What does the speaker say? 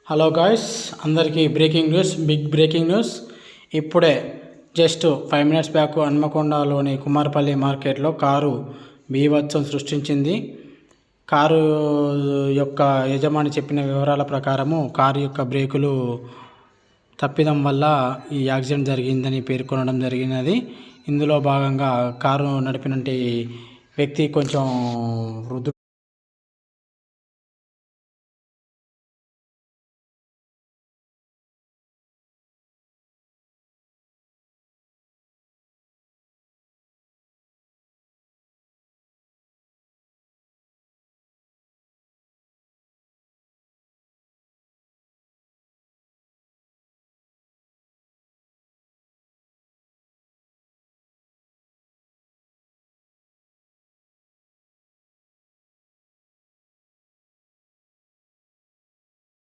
Hello guys, అందరికీ big breaking news. ఇప్పుడే just 5 minutes back హన్మకొండలోని Kumarapalli మార్కెట్లో కారు బీభత్సం సృష్టించింది. కారు యొక్క యజమాని చెప్పిన వివరాల ప్రకారము కారు యొక్క బ్రేకులు తప్పిదం వల్ల ఈ యాక్సిడెంట్ జరిగిందని పేర్కొనడం జరిగినది. ఇందులో భాగంగా కారు నడిపినటువంటి వ్యక్తి కొంచెం వృద్ధుడు